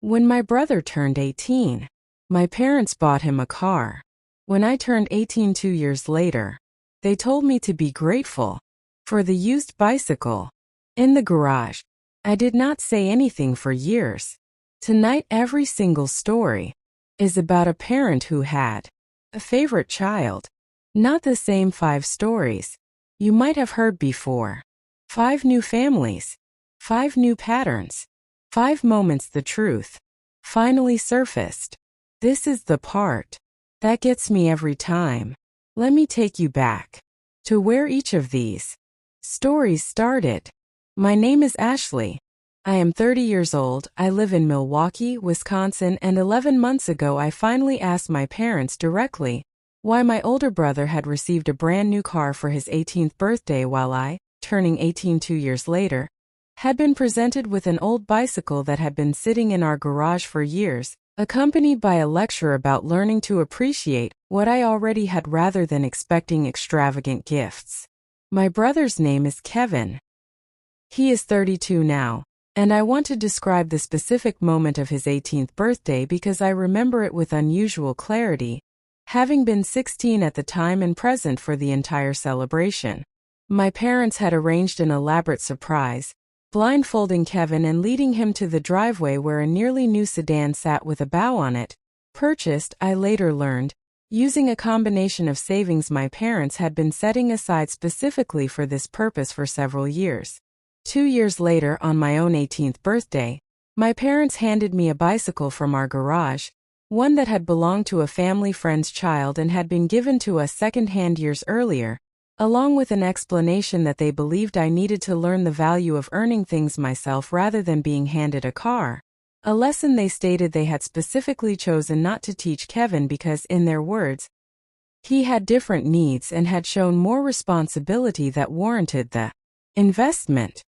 When my brother turned 18, my parents bought him a car. When I turned 18 2 years later, they told me to be grateful for the used bicycle in the garage. I did not say anything for years. Tonight, every single story is about a parent who had a favorite child. Not the same 5 stories you might have heard before. 5 new families, 5 new patterns, 5 moments the truth finally surfaced. This is the part that gets me every time. Let me take you back to where each of these stories started. My name is Ashley. I am 30 years old. I live in Milwaukee, Wisconsin, and 11 months ago I finally asked my parents directly why my older brother had received a brand new car for his 18th birthday while I, turning 18 2 years later, had been presented with an old bicycle that had been sitting in our garage for years, accompanied by a lecture about learning to appreciate what I already had rather than expecting extravagant gifts. My brother's name is Kevin. He is 32 now, and I want to describe the specific moment of his 18th birthday because I remember it with unusual clarity, having been 16 at the time and present for the entire celebration. My parents had arranged an elaborate surprise, blindfolding Kevin and leading him to the driveway where a nearly new sedan sat with a bow on it, purchased, I later learned, using a combination of savings my parents had been setting aside specifically for this purpose for several years. 2 years later, on my own 18th birthday, my parents handed me a bicycle from our garage, one that had belonged to a family friend's child and had been given to us second-hand years earlier, along with an explanation that they believed I needed to learn the value of earning things myself rather than being handed a car. A lesson they stated they had specifically chosen not to teach Kevin because, in their words, he had different needs and had shown more responsibility that warranted the investment.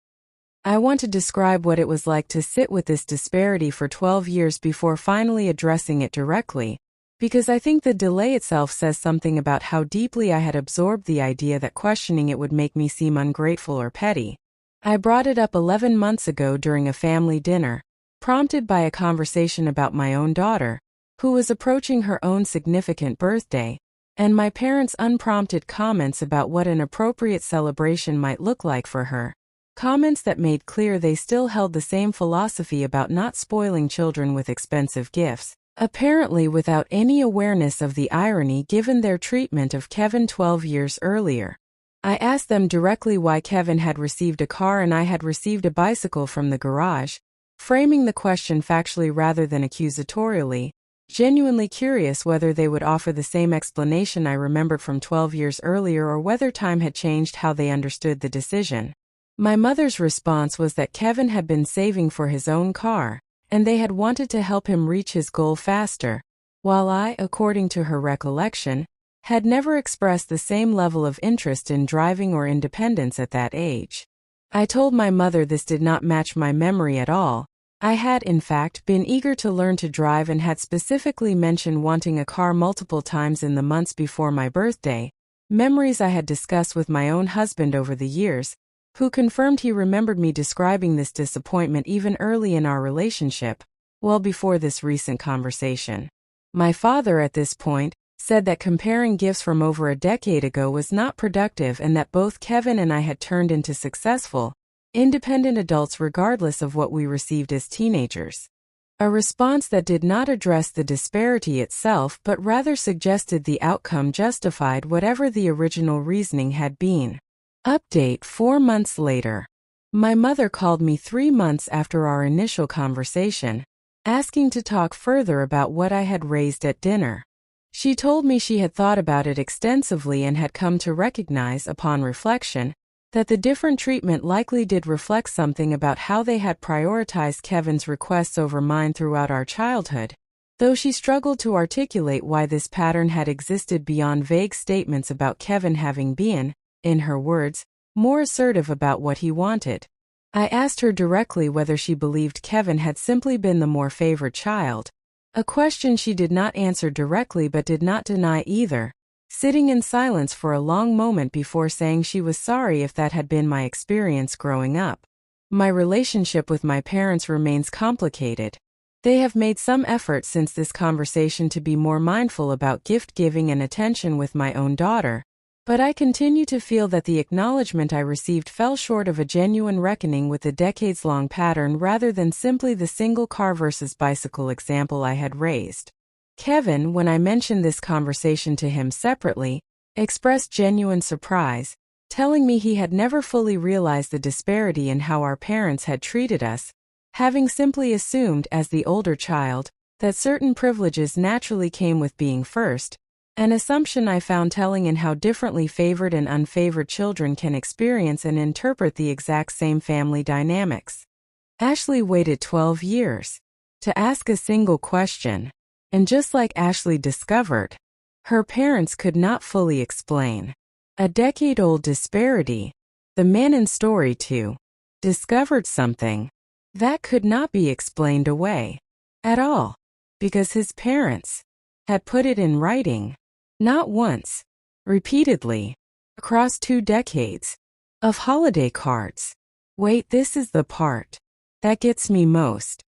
I want to describe what it was like to sit with this disparity for 12 years before finally addressing it directly, because I think the delay itself says something about how deeply I had absorbed the idea that questioning it would make me seem ungrateful or petty. I brought it up 11 months ago during a family dinner, prompted by a conversation about my own daughter, who was approaching her own significant birthday, and my parents' unprompted comments about what an appropriate celebration might look like for her. Comments that made clear they still held the same philosophy about not spoiling children with expensive gifts, apparently without any awareness of the irony given their treatment of Kevin 12 years earlier. I asked them directly why Kevin had received a car and I had received a bicycle from the garage, framing the question factually rather than accusatorially, genuinely curious whether they would offer the same explanation I remembered from 12 years earlier or whether time had changed how they understood the decision. My mother's response was that Kevin had been saving for his own car, and they had wanted to help him reach his goal faster, while I, according to her recollection, had never expressed the same level of interest in driving or independence at that age. I told my mother this did not match my memory at all. I had, in fact, been eager to learn to drive and had specifically mentioned wanting a car multiple times in the months before my birthday, memories I had discussed with my own husband over the years, who confirmed he remembered me describing this disappointment even early in our relationship, well before this recent conversation. My father, at this point, said that comparing gifts from over a decade ago was not productive and that both Kevin and I had turned into successful, independent adults regardless of what we received as teenagers. A response that did not address the disparity itself but rather suggested the outcome justified whatever the original reasoning had been. Update 4 months later. My mother called me 3 months after our initial conversation, asking to talk further about what I had raised at dinner. She told me she had thought about it extensively and had come to recognize, upon reflection, that the different treatment likely did reflect something about how they had prioritized Kevin's requests over mine throughout our childhood, though she struggled to articulate why this pattern had existed beyond vague statements about Kevin having been, in her words, more assertive about what he wanted. I asked her directly whether she believed Kevin had simply been the more favored child, a question she did not answer directly but did not deny either, sitting in silence for a long moment before saying she was sorry if that had been my experience growing up. My relationship with my parents remains complicated. They have made some effort since this conversation to be more mindful about gift giving and attention with my own daughter, but I continue to feel that the acknowledgement I received fell short of a genuine reckoning with the decades-long pattern rather than simply the single car versus bicycle example I had raised. Kevin, when I mentioned this conversation to him separately, expressed genuine surprise, telling me he had never fully realized the disparity in how our parents had treated us, having simply assumed, as the older child, that certain privileges naturally came with being first, an assumption I found telling in how differently favored and unfavored children can experience and interpret the exact same family dynamics. Ashley waited 12 years to ask a single question, and just like Ashley discovered, her parents could not fully explain a decade-old disparity. The man in story 2 discovered something that could not be explained away at all, because his parents had put it in writing, not once, repeatedly, across 2 decades of holiday cards. Wait, this is the part that gets me most.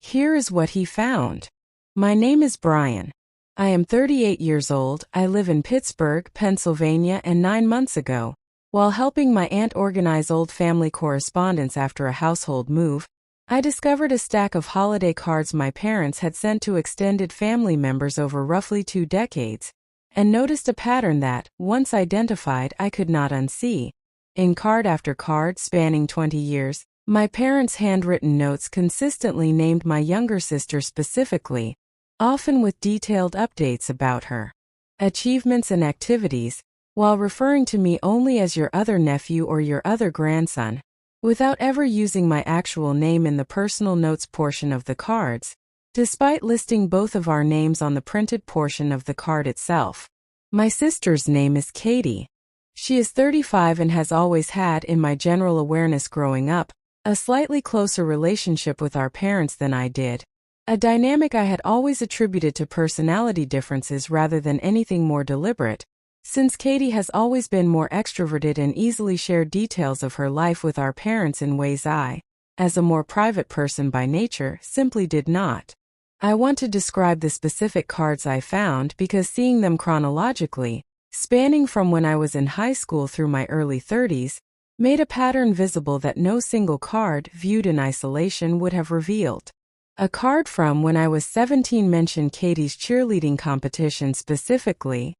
Here is what he found. My name is Brian. I am 38 years old. I live in Pittsburgh, Pennsylvania, and 9 months ago, while helping my aunt organize old family correspondence after a household move, I discovered a stack of holiday cards my parents had sent to extended family members over roughly 2 decades, and noticed a pattern that, once identified, I could not unsee. In card after card spanning 20 years, my parents' handwritten notes consistently named my younger sister specifically, often with detailed updates about her achievements and activities, while referring to me only as your other nephew or your other grandson, without ever using my actual name in the personal notes portion of the cards, despite listing both of our names on the printed portion of the card itself. My sister's name is Katie. She is 35 and has always had, in my general awareness growing up, a slightly closer relationship with our parents than I did, a dynamic I had always attributed to personality differences rather than anything more deliberate, since Katie has always been more extroverted and easily shared details of her life with our parents in ways I, as a more private person by nature, simply did not. I want to describe the specific cards I found because seeing them chronologically, spanning from when I was in high school through my early 30s, made a pattern visible that no single card, viewed in isolation, would have revealed. A card from when I was 17 mentioned Katie's cheerleading competition specifically,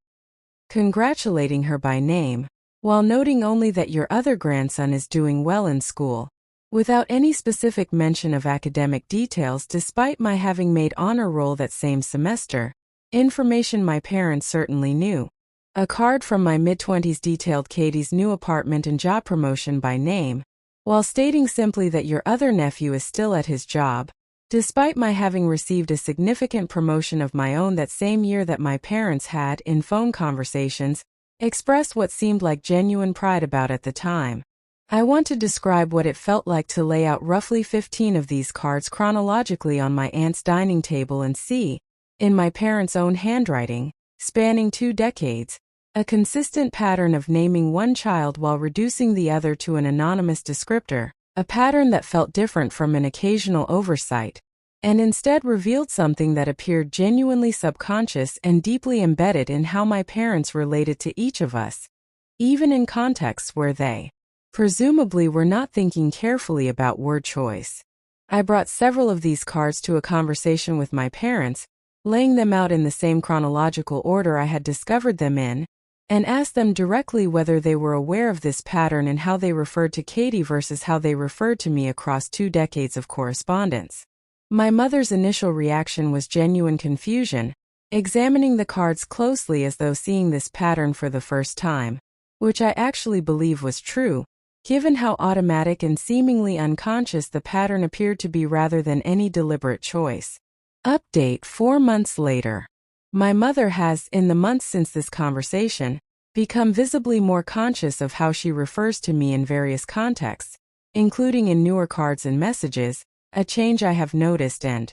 congratulating her by name, while noting only that your other grandson is doing well in school, without any specific mention of academic details despite my having made honor roll that same semester, information my parents certainly knew. A card from my mid-20s detailed Katie's new apartment and job promotion by name, while stating simply that your other nephew is still at his job, despite my having received a significant promotion of my own that same year that my parents had, in phone conversations, expressed what seemed like genuine pride about at the time. I want to describe what it felt like to lay out roughly 15 of these cards chronologically on my aunt's dining table and see, in my parents' own handwriting, spanning 2 decades, a consistent pattern of naming one child while reducing the other to an anonymous descriptor, a pattern that felt different from an occasional oversight, and instead revealed something that appeared genuinely subconscious and deeply embedded in how my parents related to each of us, even in contexts where they, presumably, were not thinking carefully about word choice. I brought several of these cards to a conversation with my parents, laying them out in the same chronological order I had discovered them in, and asked them directly whether they were aware of this pattern and how they referred to Katie versus how they referred to me across 2 decades of correspondence. My mother's initial reaction was genuine confusion, examining the cards closely as though seeing this pattern for the first time, which I actually believe was true, given how automatic and seemingly unconscious the pattern appeared to be rather than any deliberate choice. Update 4 months later. My mother has, in the months since this conversation, become visibly more conscious of how she refers to me in various contexts, including in newer cards and messages, a change I have noticed and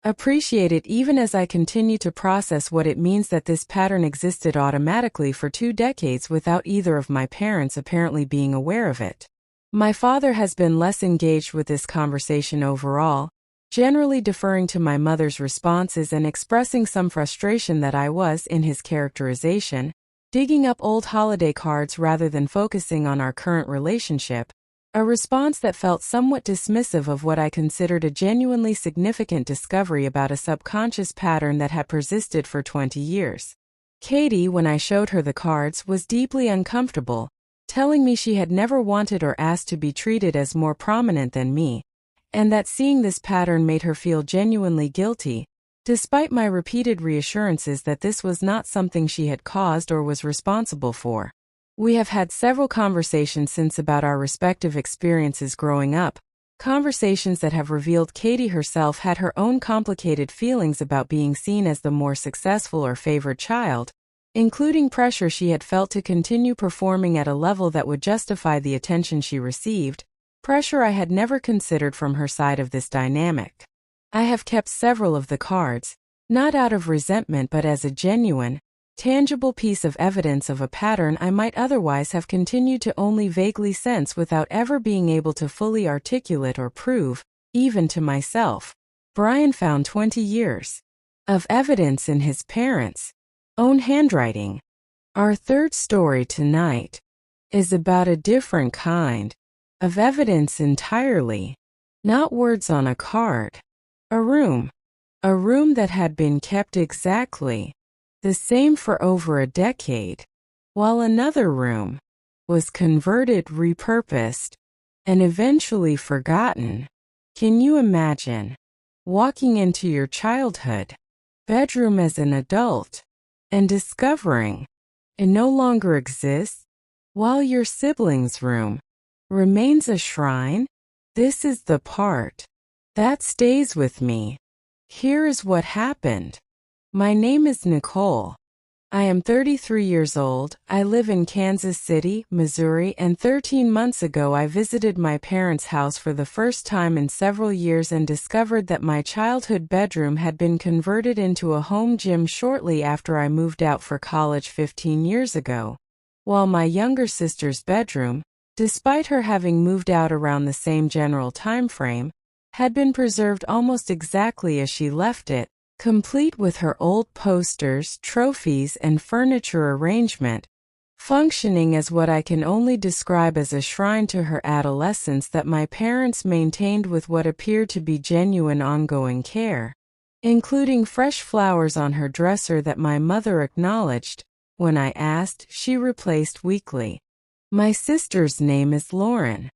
appreciated even as I continue to process what it means that this pattern existed automatically for 2 decades without either of my parents apparently being aware of it. My father has been less engaged with this conversation overall, generally deferring to my mother's responses and expressing some frustration that I was, in his characterization, digging up old holiday cards rather than focusing on our current relationship, a response that felt somewhat dismissive of what I considered a genuinely significant discovery about a subconscious pattern that had persisted for 20 years. Katie, when I showed her the cards, was deeply uncomfortable, telling me she had never wanted or asked to be treated as more prominent than me, and that seeing this pattern made her feel genuinely guilty, despite my repeated reassurances that this was not something she had caused or was responsible for. We have had several conversations since about our respective experiences growing up, conversations that have revealed Katie herself had her own complicated feelings about being seen as the more successful or favored child, including pressure she had felt to continue performing at a level that would justify the attention she received, pressure I had never considered from her side of this dynamic. I have kept several of the cards, not out of resentment but as a genuine, tangible piece of evidence of a pattern I might otherwise have continued to only vaguely sense without ever being able to fully articulate or prove, even to myself. Brian found 20 years of evidence in his parents' own handwriting. Our third story tonight is about a different kind of evidence entirely, not words on a card. A room that had been kept exactly the same for over a decade, while another room was converted, repurposed, and eventually forgotten. Can you imagine walking into your childhood bedroom as an adult and discovering it no longer exists, while your siblings' room remains a shrine? This is the part that stays with me. Here is what happened. My name is Nicole. I am 33 years old. I live in Kansas City, Missouri, and 13 months ago I visited my parents' house for the first time in several years and discovered that my childhood bedroom had been converted into a home gym shortly after I moved out for college 15 years ago, while my younger sister's bedroom, despite her having moved out around the same general time frame, had been preserved almost exactly as she left it, complete with her old posters, trophies, and furniture arrangement, functioning as what I can only describe as a shrine to her adolescence that my parents maintained with what appeared to be genuine ongoing care, including fresh flowers on her dresser that my mother acknowledged, when I asked, she replaced weekly. My sister's name is Lauren.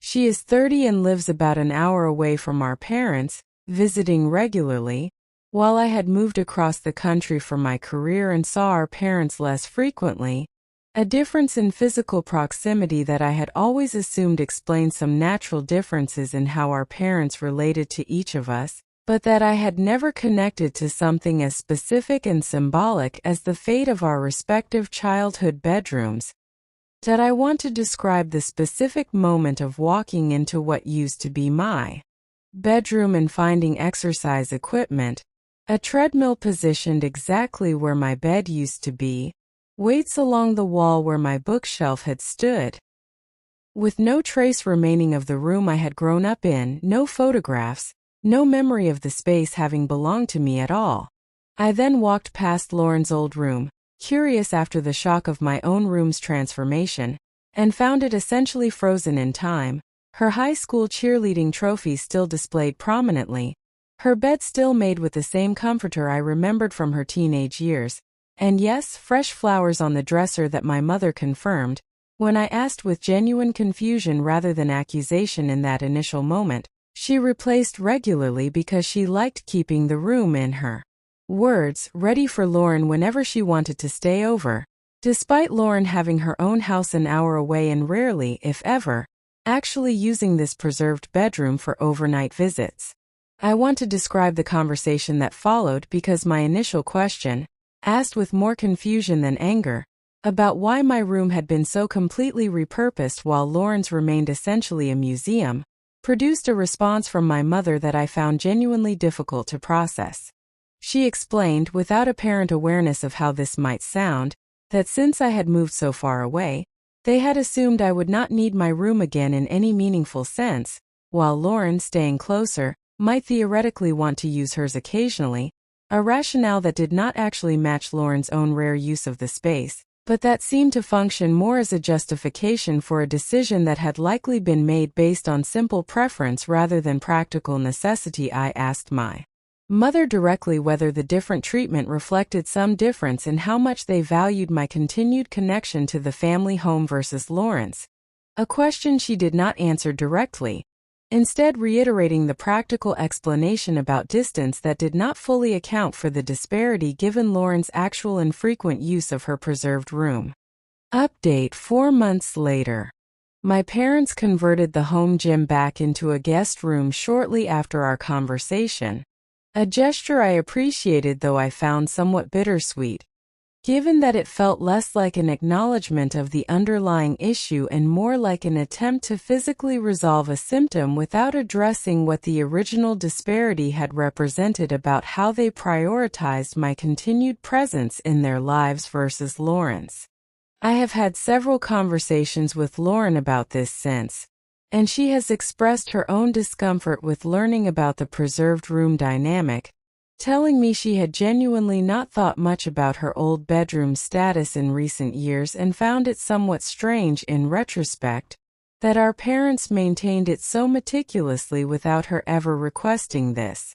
She is 30 and lives about an hour away from our parents, visiting regularly, while I had moved across the country for my career and saw our parents less frequently, a difference in physical proximity that I had always assumed explained some natural differences in how our parents related to each of us, but that I had never connected to something as specific and symbolic as the fate of our respective childhood bedrooms. That I want to describe the specific moment of walking into what used to be my bedroom and finding exercise equipment, a treadmill positioned exactly where my bed used to be, weights along the wall where my bookshelf had stood. With no trace remaining of the room I had grown up in, no photographs, no memory of the space having belonged to me at all. I then walked past Lauren's old room, curious after the shock of my own room's transformation, and found it essentially frozen in time, her high school cheerleading trophies still displayed prominently, her bed still made with the same comforter I remembered from her teenage years, and yes, fresh flowers on the dresser that my mother confirmed, when I asked with genuine confusion rather than accusation in that initial moment, she replaced regularly because she liked keeping the room, in her words, ready for Lauren whenever she wanted to stay over, despite Lauren having her own house an hour away and rarely, if ever, actually using this preserved bedroom for overnight visits. I want to describe the conversation that followed because my initial question, asked with more confusion than anger, about why my room had been so completely repurposed while Lauren's remained essentially a museum, produced a response from my mother that I found genuinely difficult to process. She explained, without apparent awareness of how this might sound, that since I had moved so far away, they had assumed I would not need my room again in any meaningful sense, while Lauren, staying closer, might theoretically want to use hers occasionally, a rationale that did not actually match Lauren's own rare use of the space, but that seemed to function more as a justification for a decision that had likely been made based on simple preference rather than practical necessity. I asked my mother directly whether the different treatment reflected some difference in how much they valued my continued connection to the family home versus Lauren's, a question she did not answer directly, instead reiterating the practical explanation about distance that did not fully account for the disparity given Lauren's actual and frequent use of her preserved room. Update: 4 months later. My parents converted the home gym back into a guest room shortly after our conversation, a gesture I appreciated though I found somewhat bittersweet, given that it felt less like an acknowledgement of the underlying issue and more like an attempt to physically resolve a symptom without addressing what the original disparity had represented about how they prioritized my continued presence in their lives versus Lauren's. I have had several conversations with Lauren about this since, and she has expressed her own discomfort with learning about the preserved room dynamic, telling me she had genuinely not thought much about her old bedroom status in recent years and found it somewhat strange in retrospect that our parents maintained it so meticulously without her ever requesting this.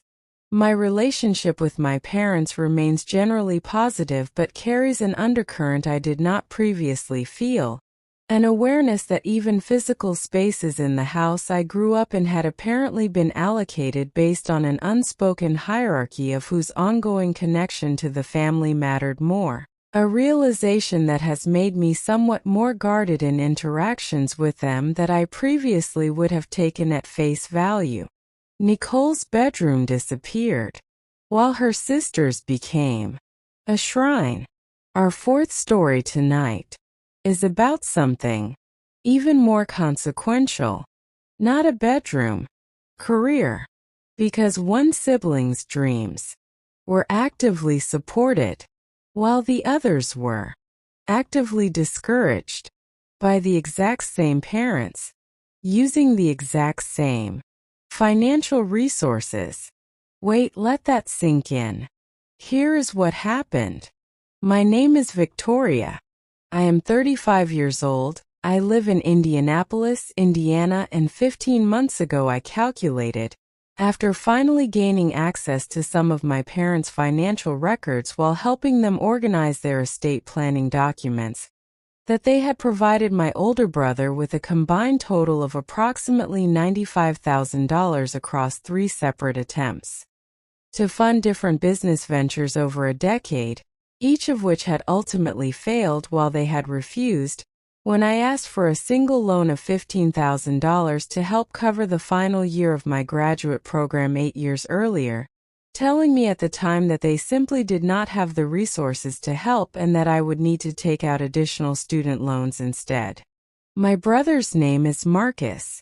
My relationship with my parents remains generally positive but carries an undercurrent I did not previously feel, an awareness that even physical spaces in the house I grew up in had apparently been allocated based on an unspoken hierarchy of whose ongoing connection to the family mattered more, a realization that has made me somewhat more guarded in interactions with them that I previously would have taken at face value. Nicole's bedroom disappeared, while her sister's became a shrine. Our fourth story tonight is about something even more consequential. Not a bedroom. Career. Because one sibling's dreams were actively supported, while the others were actively discouraged by the exact same parents, using the exact same financial resources. Wait, let that sink in. Here is what happened. My name is Victoria. I am 35 years old, I live in Indianapolis, Indiana, and 15 months ago I calculated, after finally gaining access to some of my parents' financial records while helping them organize their estate planning documents, that they had provided my older brother with a combined total of approximately $95,000 across 3 separate attempts to fund different business ventures over a decade, each of which had ultimately failed while they had refused, when I asked for a single loan of $15,000 to help cover the final year of my graduate program 8 years earlier, telling me at the time that they simply did not have the resources to help and that I would need to take out additional student loans instead. My brother's name is Marcus.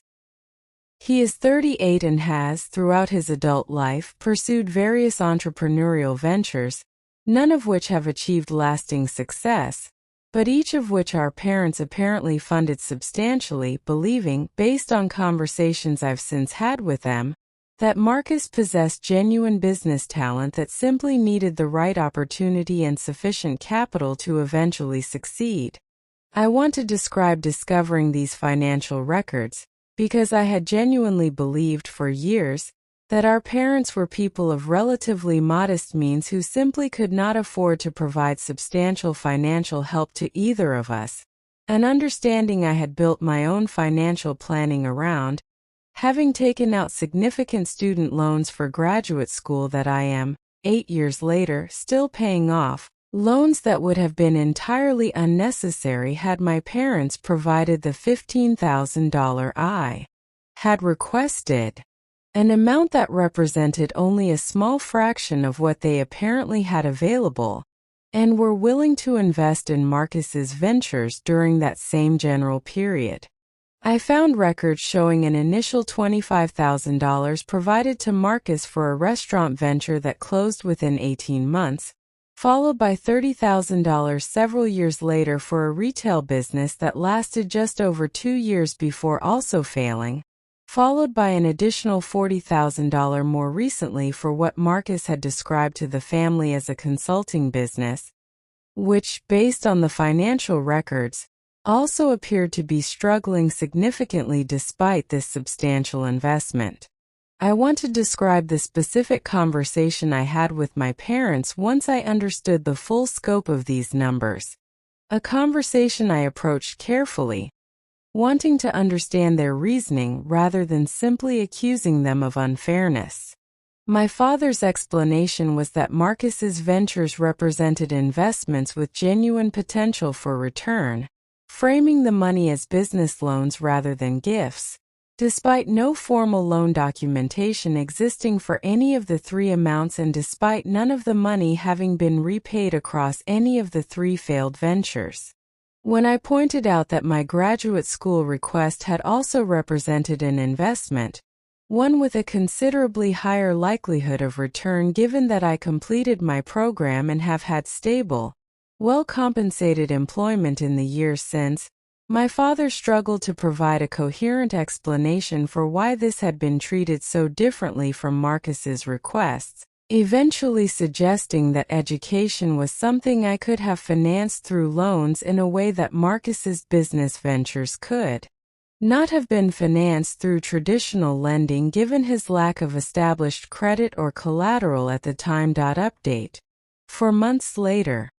He is 38 and has, throughout his adult life, pursued various entrepreneurial ventures, none of which have achieved lasting success, but each of which our parents apparently funded substantially, believing, based on conversations I've since had with them, that Marcus possessed genuine business talent that simply needed the right opportunity and sufficient capital to eventually succeed. I want to describe discovering these financial records, because I had genuinely believed for years that our parents were people of relatively modest means who simply could not afford to provide substantial financial help to either of us, an understanding I had built my own financial planning around, having taken out significant student loans for graduate school that I am, 8 years later, still paying off, loans that would have been entirely unnecessary had my parents provided the $15,000 I had requested, an amount that represented only a small fraction of what they apparently had available, and were willing to invest in Marcus's ventures during that same general period. I found records showing an initial $25,000 provided to Marcus for a restaurant venture that closed within 18 months, followed by $30,000 several years later for a retail business that lasted just over 2 years before also failing, followed by an additional $40,000 more recently for what Marcus had described to the family as a consulting business, which, based on the financial records, also appeared to be struggling significantly despite this substantial investment. I want to describe the specific conversation I had with my parents once I understood the full scope of these numbers. A conversation I approached carefully, wanting to understand their reasoning rather than simply accusing them of unfairness. My father's explanation was that Marcus's ventures represented investments with genuine potential for return, framing the money as business loans rather than gifts, despite no formal loan documentation existing for any of the three amounts and despite none of the money having been repaid across any of the three failed ventures. When I pointed out that my graduate school request had also represented an investment, one with a considerably higher likelihood of return given that I completed my program and have had stable, well-compensated employment in the years since, my father struggled to provide a coherent explanation for why this had been treated so differently from Marcus's requests, eventually suggesting that education was something I could have financed through loans in a way that Marcus's business ventures could not have been financed through traditional lending given his lack of established credit or collateral at the time. Update. 4 months later,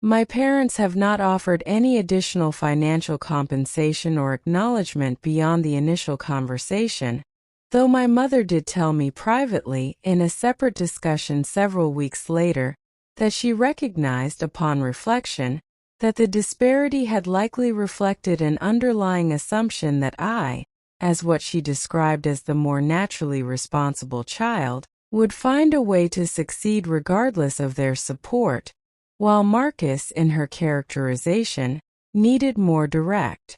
my parents have not offered any additional financial compensation or acknowledgement beyond the initial conversation, though my mother did tell me privately, in a separate discussion several weeks later, that she recognized upon reflection that the disparity had likely reflected an underlying assumption that I, as what she described as the more naturally responsible child, would find a way to succeed regardless of their support, while Marcus, in her characterization, needed more direct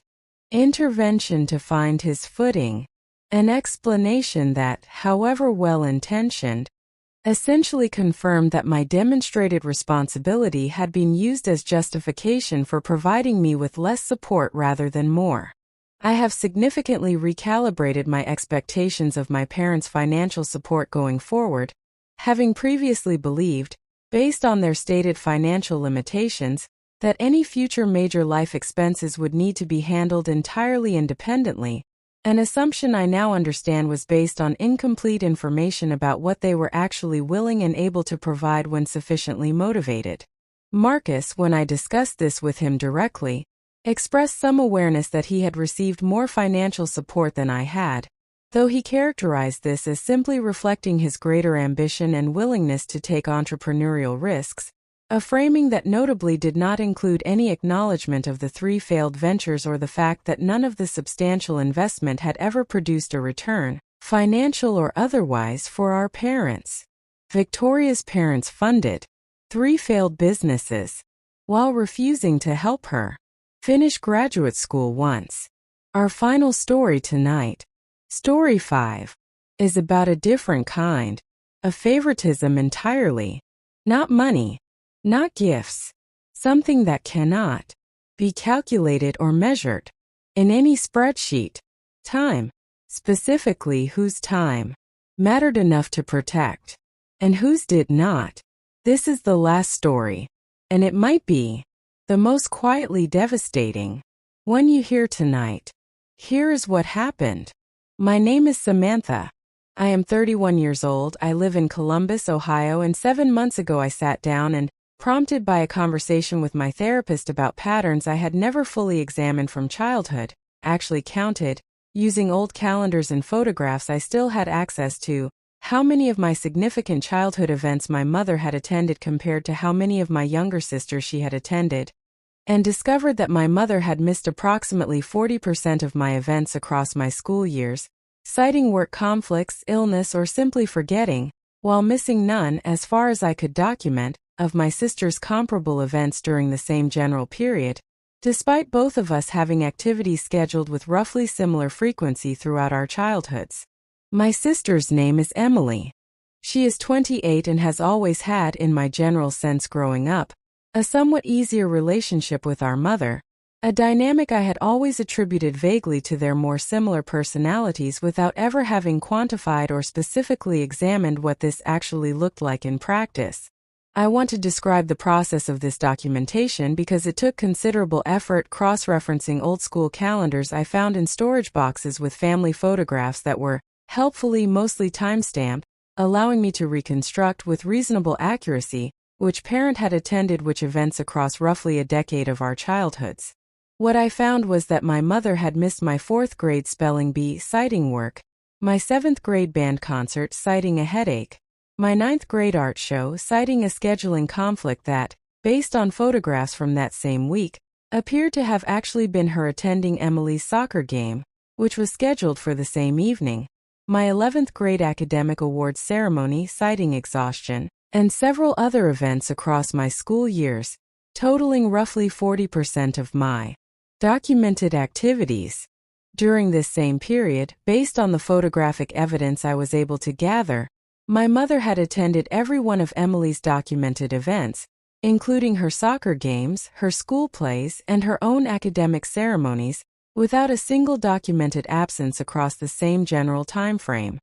intervention to find his footing, an explanation that, however well-intentioned, essentially confirmed that my demonstrated responsibility had been used as justification for providing me with less support rather than more. I have significantly recalibrated my expectations of my parents' financial support going forward, having previously believed, based on their stated financial limitations, that any future major life expenses would need to be handled entirely independently, an assumption I now understand was based on incomplete information about what they were actually willing and able to provide when sufficiently motivated. Marcus, when I discussed this with him directly, expressed some awareness that he had received more financial support than I had, though he characterized this as simply reflecting his greater ambition and willingness to take entrepreneurial risks, a framing that notably did not include any acknowledgement of the three failed ventures or the fact that none of the substantial investment had ever produced a return, financial or otherwise, for our parents. Victoria's parents funded 3 failed businesses, while refusing to help her finish graduate school once. Our final story tonight, Story 5, is about a different kind of favoritism entirely. Not money, not gifts, something that cannot be calculated or measured in any spreadsheet. Time, specifically whose time mattered enough to protect, and whose did not. This is the last story, and it might be the most quietly devastating one you hear tonight. Here is what happened. My name is Samantha. I am 31 years old. I live in Columbus, Ohio, and 7 months ago I sat down and, prompted by a conversation with my therapist about patterns I had never fully examined from childhood, actually counted, using old calendars and photographs I still had access to, how many of my significant childhood events my mother had attended compared to how many of my younger sisters she had attended, and discovered that my mother had missed approximately 40% of my events across my school years, citing work conflicts, illness, or simply forgetting, while missing none, as far as I could document, of my sister's comparable events during the same general period, despite both of us having activities scheduled with roughly similar frequency throughout our childhoods. My sister's name is Emily. She is 28 and has always had, in my general sense growing up, a somewhat easier relationship with our mother, a dynamic I had always attributed vaguely to their more similar personalities without ever having quantified or specifically examined what this actually looked like in practice. I want to describe the process of this documentation because it took considerable effort cross-referencing old-school calendars I found in storage boxes with family photographs that were, helpfully, mostly time-stamped, allowing me to reconstruct with reasonable accuracy which parent had attended which events across roughly a decade of our childhoods. What I found was that my mother had missed my 4th grade spelling bee citing work, my 7th grade band concert citing a headache, my 9th grade art show citing a scheduling conflict that, based on photographs from that same week, appeared to have actually been her attending Emily's soccer game, which was scheduled for the same evening, my 11th grade academic awards ceremony citing exhaustion, and several other events across my school years, totaling roughly 40% of my documented activities. During this same period, based on the photographic evidence I was able to gather, my mother had attended every one of Emily's documented events, including her soccer games, her school plays, and her own academic ceremonies, without a single documented absence across the same general time frame.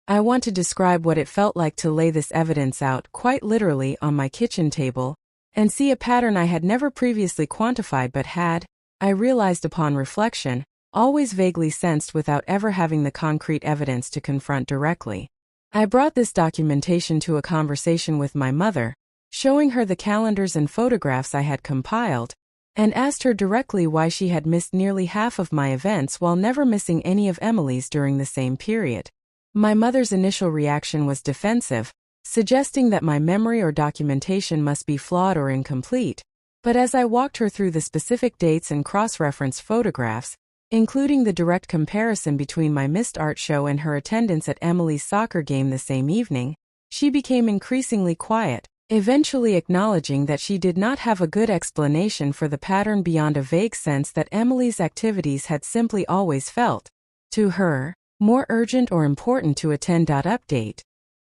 I want to describe what it felt like to lay this evidence out quite literally on my kitchen table and see a pattern I had never previously quantified but had, I realized upon reflection, always vaguely sensed without ever having the concrete evidence to confront directly. I brought this documentation to a conversation with my mother, showing her the calendars and photographs I had compiled, and asked her directly why she had missed nearly half of my events while never missing any of Emily's during the same period. My mother's initial reaction was defensive, suggesting that my memory or documentation must be flawed or incomplete, but as I walked her through the specific dates and cross-referenced photographs, including the direct comparison between my missed art show and her attendance at Emily's soccer game the same evening, she became increasingly quiet, eventually acknowledging that she did not have a good explanation for the pattern beyond a vague sense that Emily's activities had simply always felt, to her, more urgent or important to attend. Update.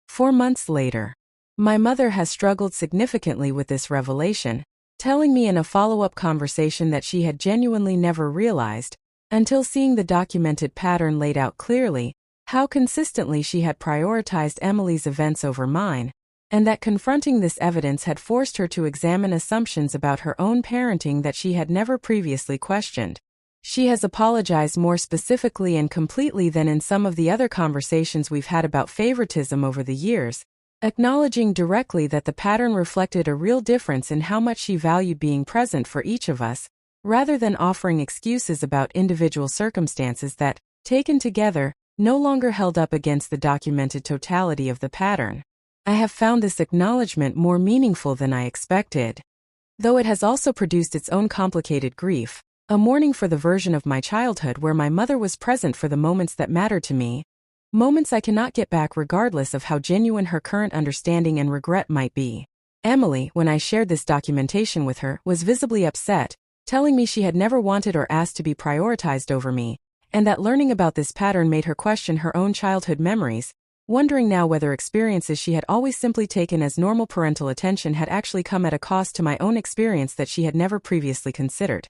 4 months later. My mother has struggled significantly with this revelation, telling me in a follow-up conversation that she had genuinely never realized, until seeing the documented pattern laid out clearly, how consistently she had prioritized Emily's events over mine, and that confronting this evidence had forced her to examine assumptions about her own parenting that she had never previously questioned. She has apologized more specifically and completely than in some of the other conversations we've had about favoritism over the years, acknowledging directly that the pattern reflected a real difference in how much she valued being present for each of us, rather than offering excuses about individual circumstances that, taken together, no longer held up against the documented totality of the pattern. I have found this acknowledgement more meaningful than I expected. Though it has also produced its own complicated grief, a mourning for the version of my childhood where my mother was present for the moments that mattered to me, moments I cannot get back regardless of how genuine her current understanding and regret might be. Emily, when I shared this documentation with her, was visibly upset, telling me she had never wanted or asked to be prioritized over me, and that learning about this pattern made her question her own childhood memories, wondering now whether experiences she had always simply taken as normal parental attention had actually come at a cost to my own experience that she had never previously considered.